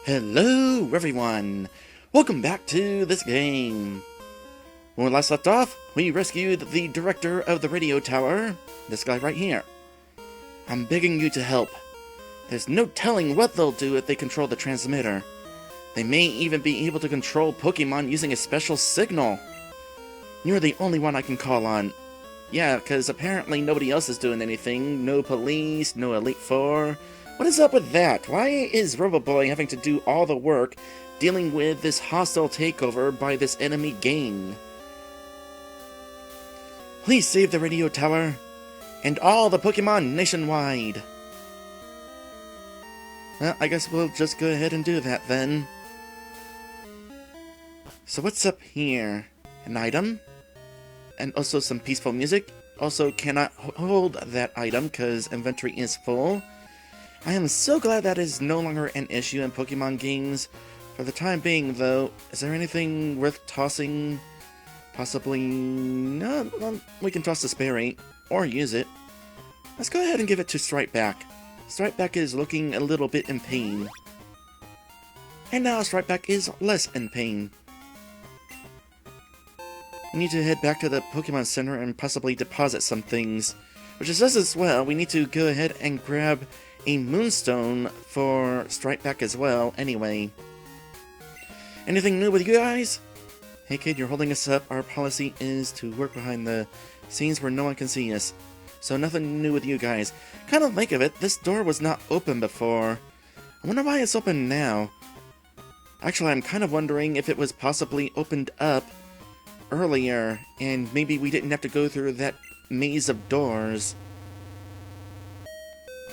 Hello everyone! Welcome back to this game! When we last left off, we rescued the director of the radio tower, this guy right here. I'm begging you to help. There's no telling what they'll do if they control the transmitter. They may even be able to control Pokémon using a special signal. You're the only one I can call on. Yeah, because apparently nobody else is doing anything. No police, no Elite Four. What is up with that? Why is Roboboy having to do all the work dealing with this hostile takeover by this enemy gang? Please save the radio tower and all the Pokémon nationwide. Well, I guess we'll just go ahead and do that then. So what's up here? An item? And also some peaceful music. Also cannot hold that item because inventory is full. I am so glad that is no longer an issue in Pokemon games. For the time being, though, is there anything worth tossing? Possibly... no, well, we can toss the Sperry, or use it. Let's go ahead and give it to Stripeback. Stripeback is looking a little bit in pain. And now Stripeback is less in pain. We need to head back to the Pokemon Center and possibly deposit some things. Which is just as well, we need to go ahead and grab a Moonstone for Stripeback as well, anyway. Anything new with you guys? Hey kid, you're holding us up. Our policy is to work behind the scenes where no one can see us. So nothing new with you guys. Kind of think of it, this door was not open before. I wonder why it's open now. Actually, I'm kind of wondering if it was possibly opened up earlier, and maybe we didn't have to go through that maze of doors.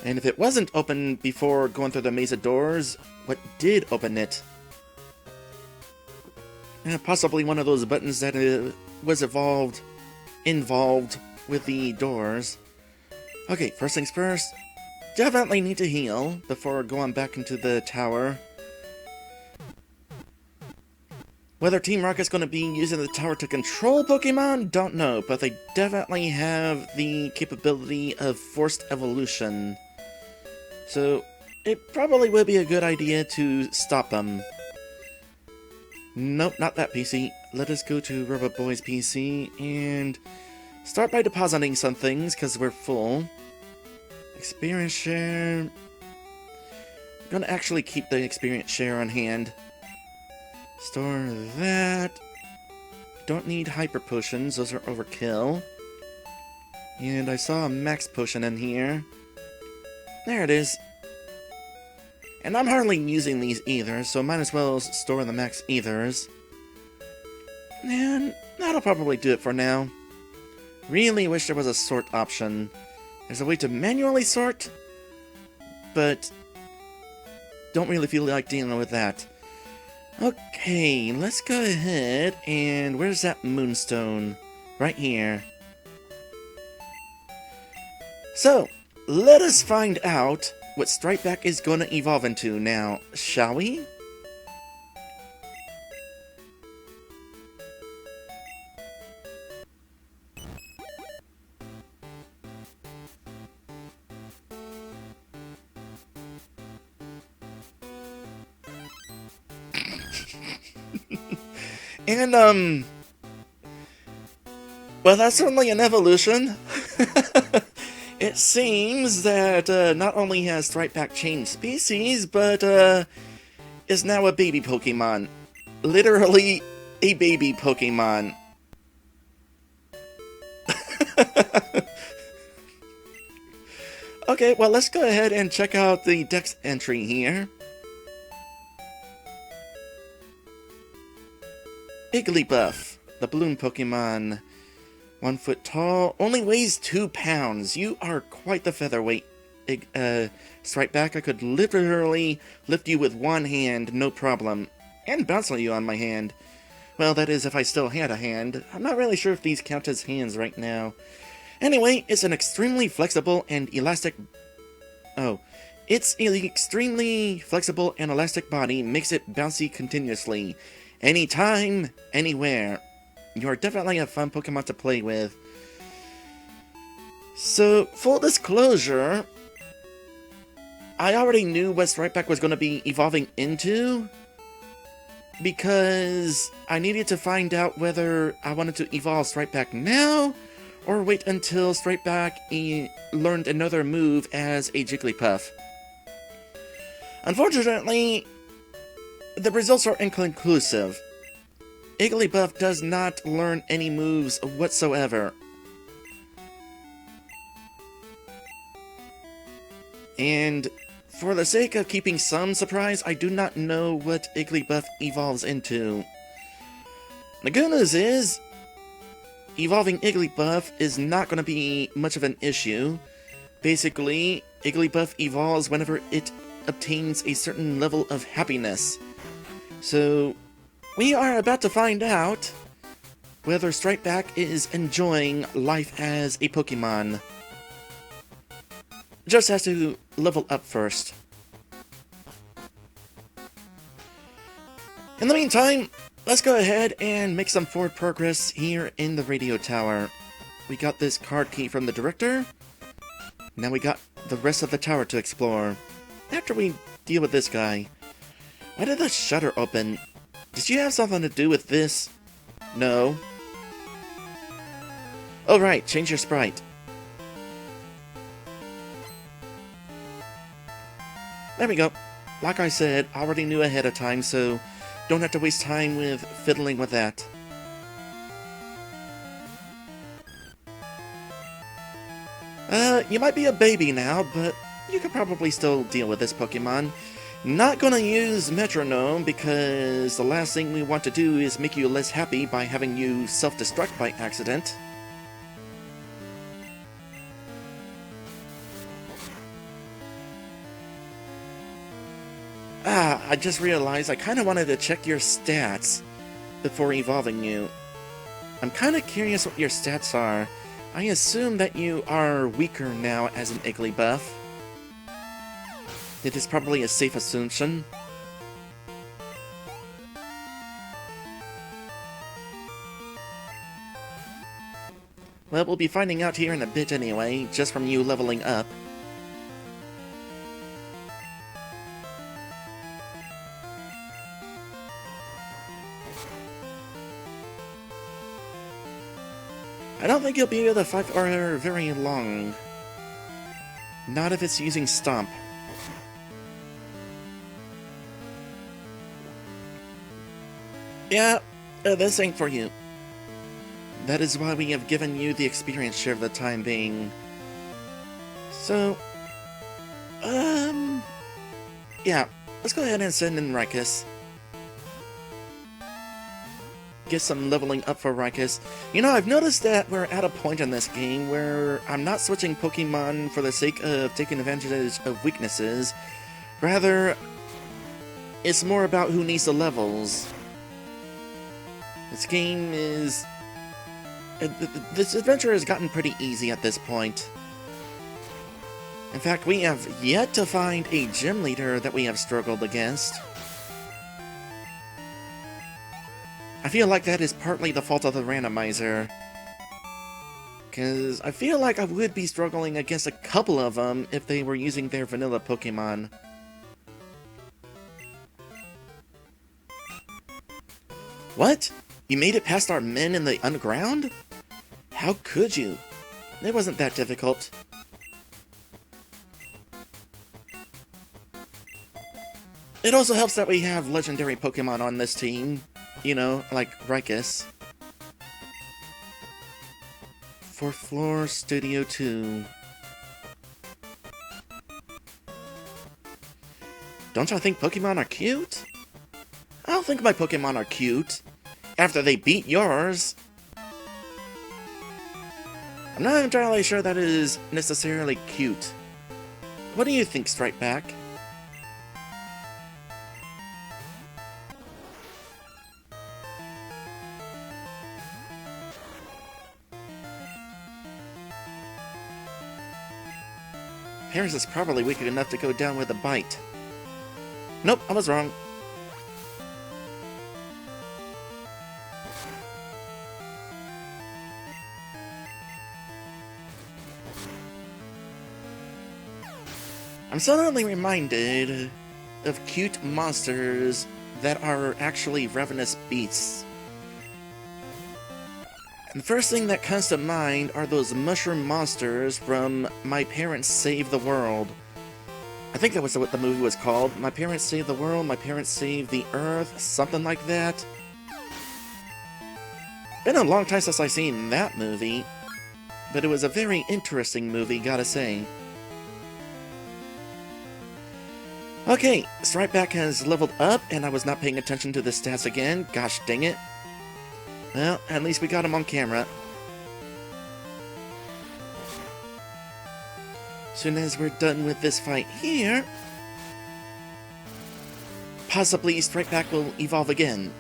And if it wasn't open before going through the maze of doors, what did open it? Possibly one of those buttons that was involved with the doors. Okay, first things first. Definitely need to heal before going back into the tower. Whether Team Rocket's going to be using the tower to control Pokemon, don't know, but they definitely have the capability of forced evolution. So, it probably would be a good idea to stop them. Nope, not that PC. Let us go to Roboboy's PC and start by depositing some things, because we're full. Experience share... I'm gonna actually keep the experience share on hand. Store that. Don't need hyper potions, those are overkill. And I saw a max potion in here. There it is. And I'm hardly using these either, so might as well store the max ethers. And that'll probably do it for now. Really wish there was a sort option. There's a way to manually sort, but don't really feel like dealing with that. Okay, let's go ahead and where's that Moonstone? Right here. So, let us find out what Stripeback is going to evolve into now, shall we? And, well, that's certainly an evolution. It seems that not only has Stripeback changed species, but is now a baby Pokemon. Literally a baby Pokemon. Okay, well, let's go ahead and check out the Dex entry here. Igglybuff, the balloon Pokemon. 1 foot tall, only weighs 2 pounds. You are quite the featherweight, Stripeback. I could literally lift you with one hand, no problem. And bounce on you on my hand. Well, that is if I still had a hand. I'm not really sure if these count as hands right now. Anyway, it's an extremely flexible and elastic... Oh. Its extremely flexible and elastic body makes it bouncy continuously. Anytime, anywhere. You are definitely a fun Pokemon to play with. So, full disclosure, I already knew what Stripeback was going to be evolving into, because I needed to find out whether I wanted to evolve Stripeback now, or wait until Stripeback learned another move as a Jigglypuff. Unfortunately, the results are inconclusive. Igglybuff does not learn any moves whatsoever. And for the sake of keeping some surprise, I do not know what Igglybuff evolves into. The good news is, evolving Igglybuff is not going to be much of an issue. Basically, Igglybuff evolves whenever it obtains a certain level of happiness. So, we are about to find out whether Stripeback is enjoying life as a Pokemon. Just has to level up first. In the meantime, let's go ahead and make some forward progress here in the radio tower. We got this card key from the director. Now we got the rest of the tower to explore. After we deal with this guy. Why did the shutter open? Did you have something to do with this? No. Oh right, change your sprite. There we go. Like I said, I already knew ahead of time, so don't have to waste time with fiddling with that. You might be a baby now, but you could probably still deal with this Pokemon. Not gonna use Metronome, because the last thing we want to do is make you less happy by having you self-destruct by accident. I just realized I kind of wanted to check your stats before evolving you. I'm kind of curious what your stats are. I assume that you are weaker now as an Igglybuff. It is probably a safe assumption. Well, we'll be finding out here in a bit anyway, just from you leveling up. I don't think you'll be able to fight for very long. Not if it's using Stomp. Yeah, this ain't for you. That is why we have given you the experience share for the time being. So, yeah, let's go ahead and send in Raikus. Get some leveling up for Raikus. You know, I've noticed that we're at a point in this game where I'm not switching Pokemon for the sake of taking advantage of weaknesses. Rather, it's more about who needs the levels. This game is... This adventure has gotten pretty easy at this point. In fact, we have yet to find a gym leader that we have struggled against. I feel like that is partly the fault of the randomizer. Because I feel like I would be struggling against a couple of them if they were using their vanilla Pokemon. What? You made it past our men in the underground? How could you? It wasn't that difficult. It also helps that we have legendary Pokemon on this team. You know, like Raikus. 4th floor, Studio 2. Don't y'all think Pokemon are cute? I don't think my Pokemon are cute. After they beat yours. I'm not entirely sure that is necessarily cute. What do you think, Stripeback? Paris is probably weak enough to go down with a bite. Nope, I was wrong. I'm I'm suddenly reminded of cute monsters that are actually ravenous beasts. And the first thing that comes to mind are those mushroom monsters from My Parents Save the World. I think that was what the movie was called. My Parents Save the World, My Parents Save the Earth, something like that. Been a long time since I've seen that movie, but it was a very interesting movie, gotta say. Okay, Stripeback has leveled up, and I was not paying attention to the stats again. Gosh dang it. Well, at least we got him on camera. Soon as we're done with this fight here, possibly Stripeback will evolve again.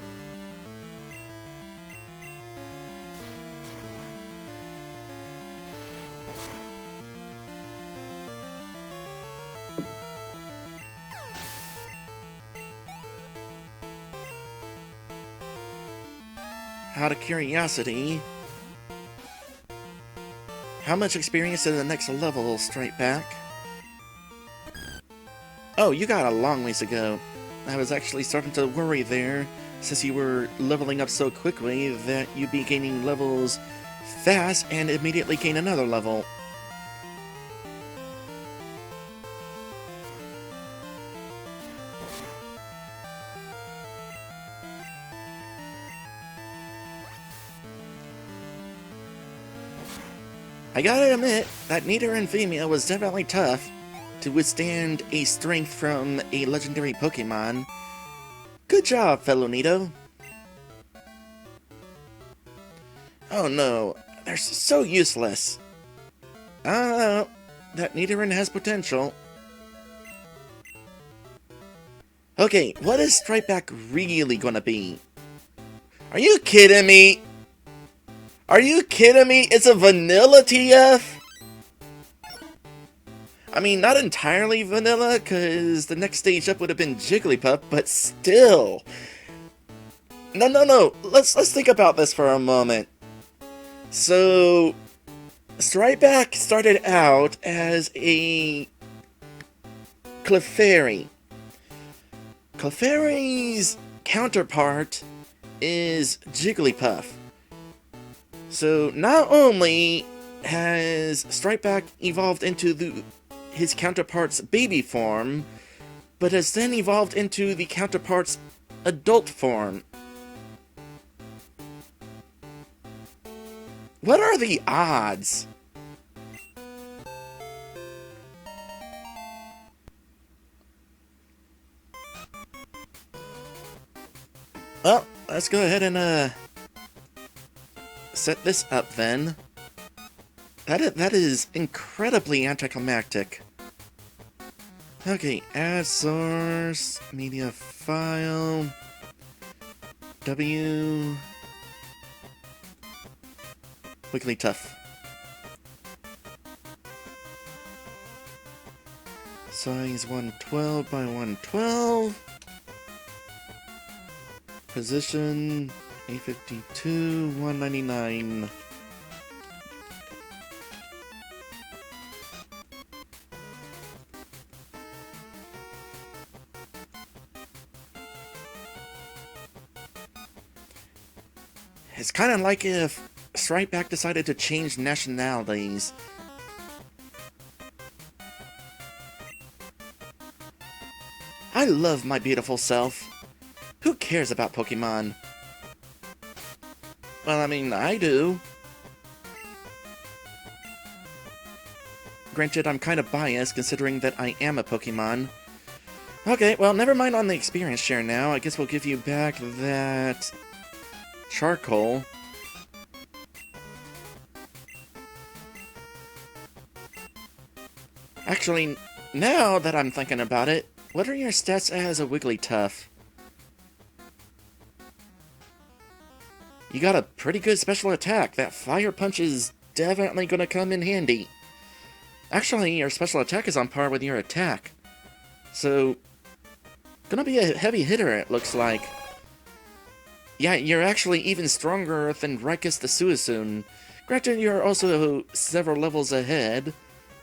Out of curiosity, how much experience in the next level, Stripeback? Oh, you got a long ways to go. I was actually starting to worry there, since you were leveling up so quickly that you'd be gaining levels fast and immediately gain another level. I gotta admit, that Nidorina female was definitely tough to withstand a strength from a legendary Pokémon. Good job, fellow Nido. Oh no, they're so useless. That Nidorina has potential. Okay, what is Stripeback really gonna be? Are you kidding me? Are you kidding me? It's a vanilla TF? I mean, not entirely vanilla, because the next stage up would have been Jigglypuff, but still. No. Let's think about this for a moment. So, Stripeback started out as a Clefairy. Clefairy's counterpart is Jigglypuff. So, not only has Stripeback evolved into his counterpart's baby form, but has then evolved into the counterpart's adult form. What are the odds? Well, let's go ahead and set this up then. That is incredibly anticlimactic. Okay, add source, media file, W, Wigglytuff. Size 112 by 112. Position Ep52, 199. It's kind of like if Stripeback decided to change nationalities. I love my beautiful self. Who cares about Pokemon? Well, I mean, I do. Granted, I'm kind of biased considering that I am a Pokemon. Okay, well, never mind on the experience share now. I guess we'll give you back that charcoal. Actually, now that I'm thinking about it, what are your stats as a Wigglytuff? You got a pretty good special attack. That fire punch is definitely gonna come in handy. Actually, your special attack is on par with your attack. So, gonna be a heavy hitter, it looks like. Yeah, you're actually even stronger than Rikus the Suicune. Granted, you're also several levels ahead,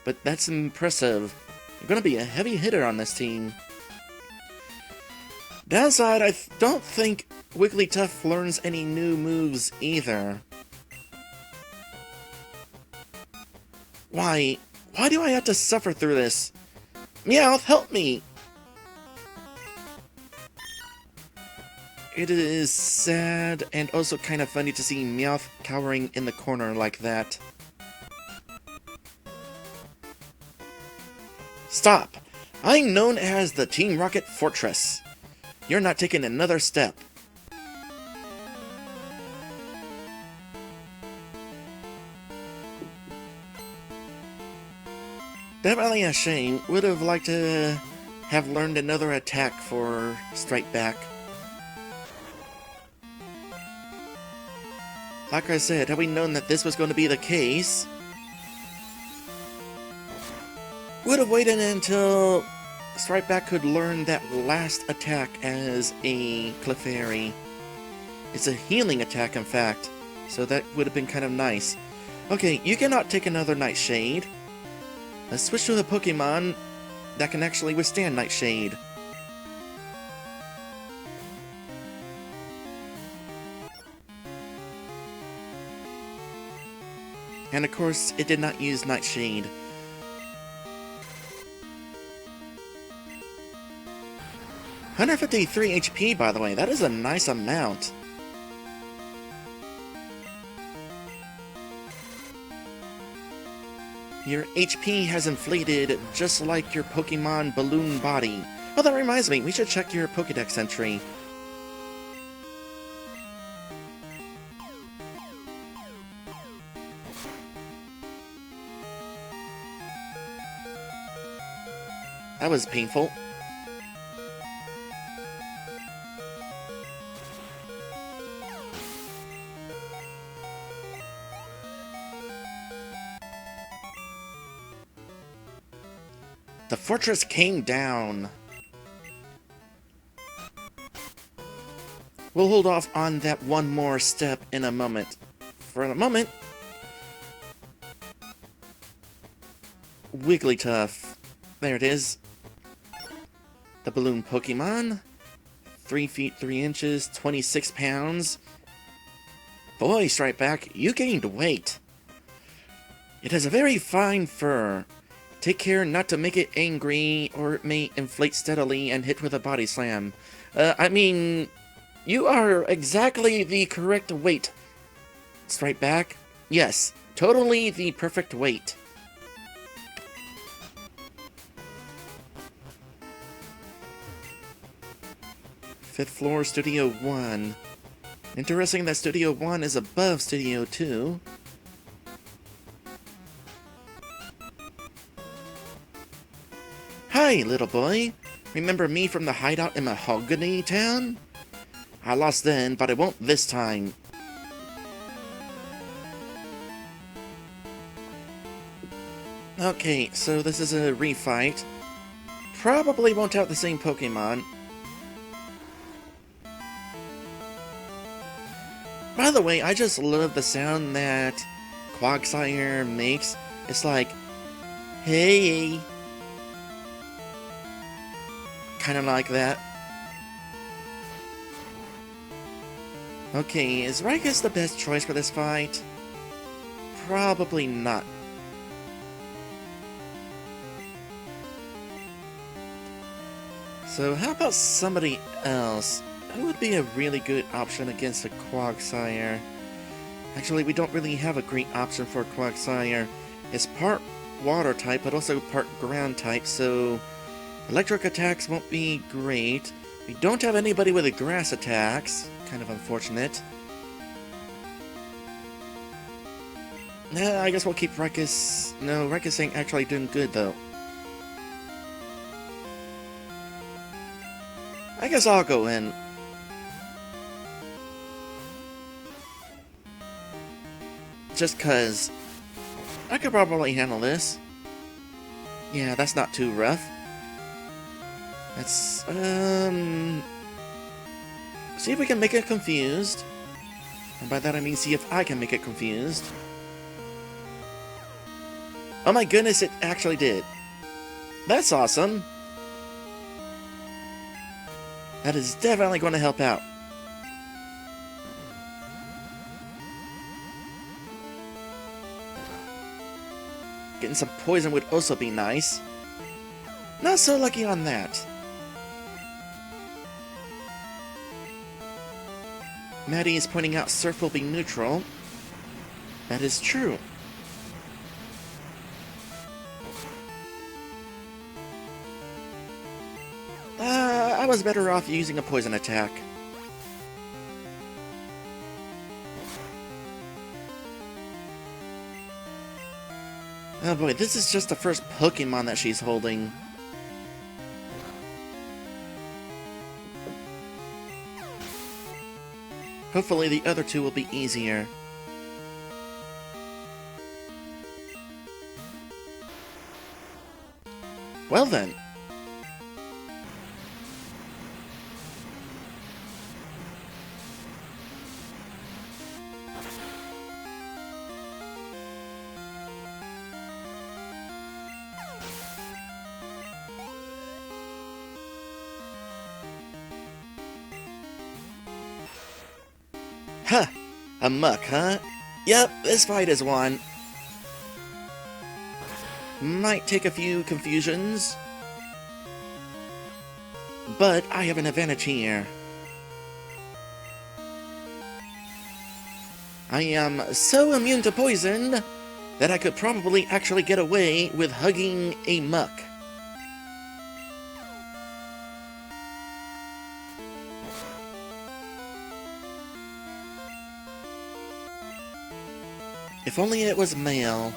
but that's impressive. You're gonna be a heavy hitter on this team. Downside, I don't think Wigglytuff learns any new moves either. Why? Why do I have to suffer through this? Meowth, help me! It is sad and also kind of funny to see Meowth cowering in the corner like that. Stop! I'm known as the Team Rocket Fortress. You're not taking another step. Definitely a shame. Would have liked to have learned another attack for Stripeback. Like I said, had we known that this was going to be the case, would have waited until Stripeback could learn that last attack as a Clefairy. It's a healing attack, in fact, so that would have been kind of nice. Okay, you cannot take another Nightshade. Let's switch to a Pokemon that can actually withstand Nightshade. And of course, it did not use Nightshade. 153 HP, by the way. That is a nice amount. Your HP has inflated just like your Pokemon balloon body. Oh, that reminds me, we should check your Pokédex entry. That was painful. The fortress came down. We'll hold off on that one more step in a moment. For the moment, Wigglytuff. There it is. The balloon Pokemon. 3 feet 3 inches, 26 pounds. Boy, Stripeback, you gained weight. It has a very fine fur. Take care not to make it angry, or it may inflate steadily and hit with a body slam. I mean, you are exactly the correct weight, Stripeback. Yes, totally the perfect weight. Fifth floor, Studio 1. Interesting that Studio 1 is above Studio 2. Hi, little boy. Remember me from the hideout in Mahogany Town? I lost then, but I won't this time. Okay, so this is a refight. Probably won't have the same Pokemon. By the way, I just love the sound that Quagsire makes. It's like, hey. Kind of like that. Okay, is Rikus the best choice for this fight? Probably not. So how about somebody else? Who would be a really good option against a Quagsire? Actually, we don't really have a great option for Quagsire. It's part water type, but also part ground type, so electric attacks won't be great. We don't have anybody with the grass attacks. Kind of unfortunate. Nah, I guess we'll keep Rikus. No, Rikus ain't actually doing good, though. I guess I'll go in. Just cause I could probably handle this. Yeah, that's not too rough. Let's, see if we can make it confused. And by that I mean see if I can make it confused. Oh my goodness, it actually did. That's awesome. That is definitely going to help out. Getting some poison would also be nice. Not so lucky on that. Maddie is pointing out Surf will be neutral. That is true. I was better off using a poison attack. Oh boy, this is just the first Pokemon that she's holding. Hopefully the other two will be easier. Well then. Huh. A muck, huh? Yep, this fight is one. Might take a few confusions, but I have an advantage here. I am so immune to poison that I could probably actually get away with hugging a muck. If only it was male.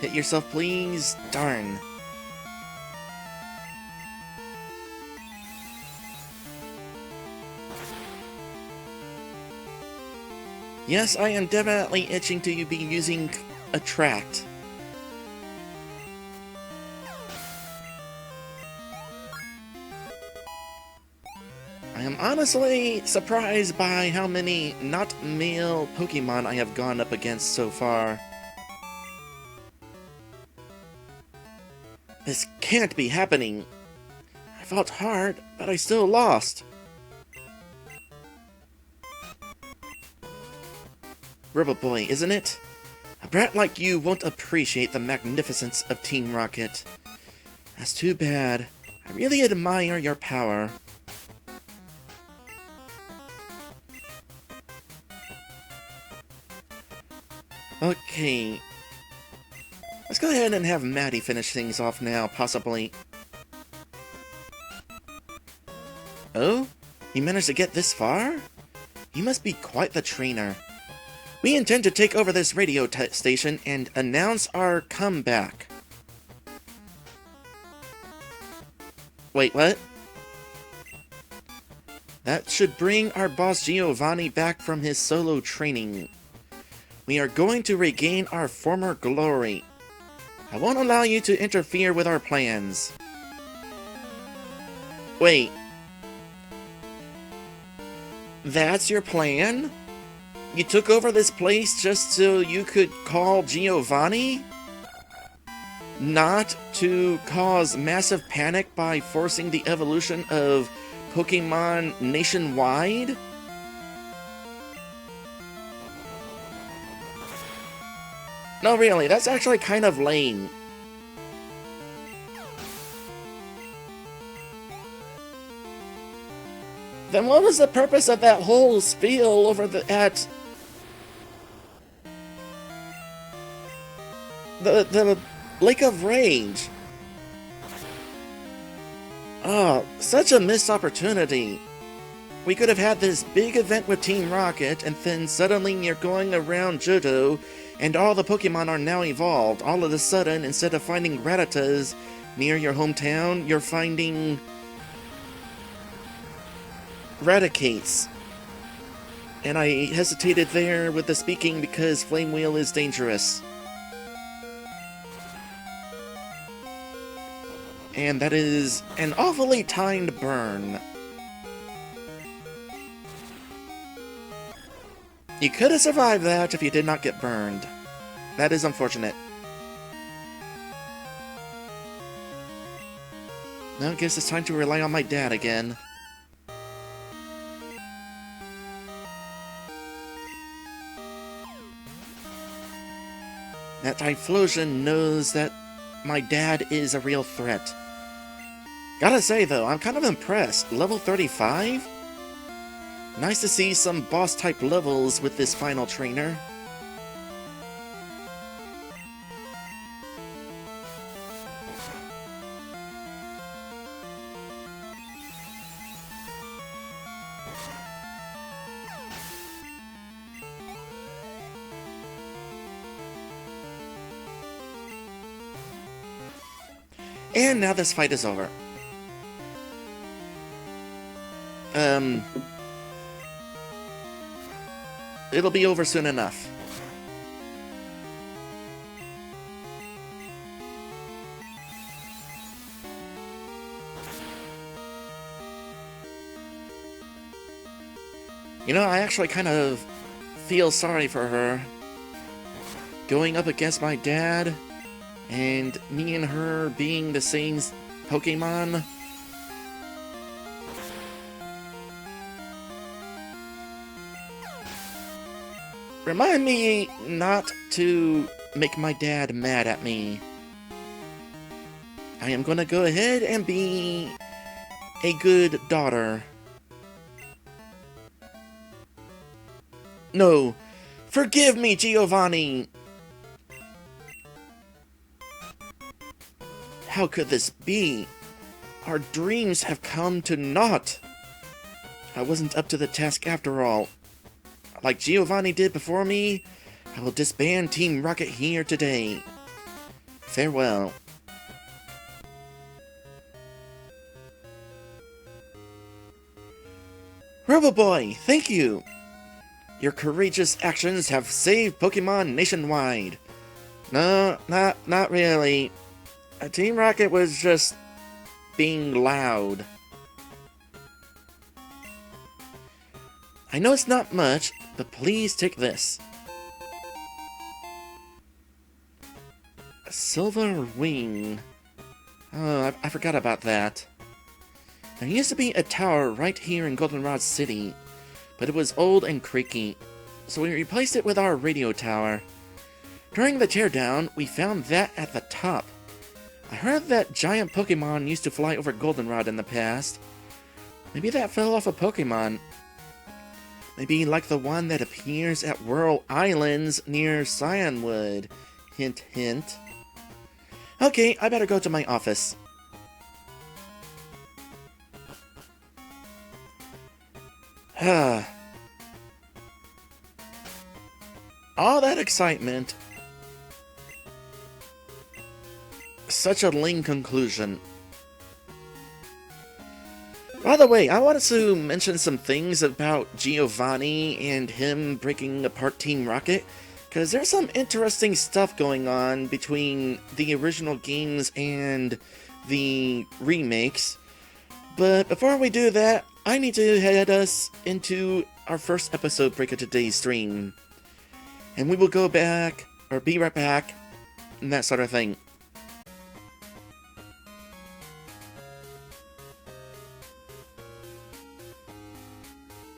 Hit yourself, please. Darn. Yes, I am definitely itching to be using Attract. I am honestly surprised by how many not male Pokemon I have gone up against so far. This can't be happening. I fought hard, but I still lost. Robot Boy, isn't it? A brat like you won't appreciate the magnificence of Team Rocket. That's too bad. I really admire your power. Okay. Let's go ahead and have Maddie finish things off now, possibly. Oh? You managed to get this far? You must be quite the trainer. We intend to take over this radio station and announce our comeback. Wait, what? That should bring our boss Giovanni back from his solo training. We are going to regain our former glory. I won't allow you to interfere with our plans. Wait. That's your plan? You took over this place just so you could call Giovanni? Not to cause massive panic by forcing the evolution of Pokémon nationwide? No, really, that's actually kind of lame. Then what was the purpose of that whole spiel over at the Lake of Rage? Oh, such a missed opportunity. We could have had this big event with Team Rocket, and then suddenly you're going around Johto, and all the Pokemon are now evolved. All of a sudden, instead of finding Rattatas near your hometown, you're finding Raticates. And I hesitated there with the speaking because Flame Wheel is dangerous. And that is an awfully timed burn. You could have survived that if you did not get burned. That is unfortunate. Now I guess it's time to rely on my dad again. That Typhlosion knows that my dad is a real threat. Gotta say though, I'm kind of impressed. Level 35? Nice to see some boss-type levels with this final trainer. And now this fight is over. It'll be over soon enough. You know, I actually kind of feel sorry for her. Going up against my dad, and me and her being the same Pokemon. Remind me not to make my dad mad at me. I am gonna go ahead and be a good daughter. No, forgive me, Giovanni! How could this be? Our dreams have come to naught. I wasn't up to the task after all. Like Giovanni did before me, I will disband Team Rocket here today. Farewell. Roboboy, thank you! Your courageous actions have saved Pokemon nationwide. No, not really. Team Rocket was just being loud. I know it's not much, but please take this. A silver wing. Oh, I forgot about that. There used to be a tower right here in Goldenrod City, but it was old and creaky, so we replaced it with our radio tower. During the teardown, we found that at the top. I heard that giant Pokemon used to fly over Goldenrod in the past. Maybe that fell off a Pokemon. Maybe like the one that appears at Whirl Islands near Cyanwood. Hint, hint. Okay, I better go to my office. All that excitement. Such a lame conclusion. By the way, I wanted to mention some things about Giovanni and him breaking apart Team Rocket, because there's some interesting stuff going on between the original games and the remakes. But before we do that, I need to head us into our first episode break of today's stream. And we will go back, or be right back, and that sort of thing.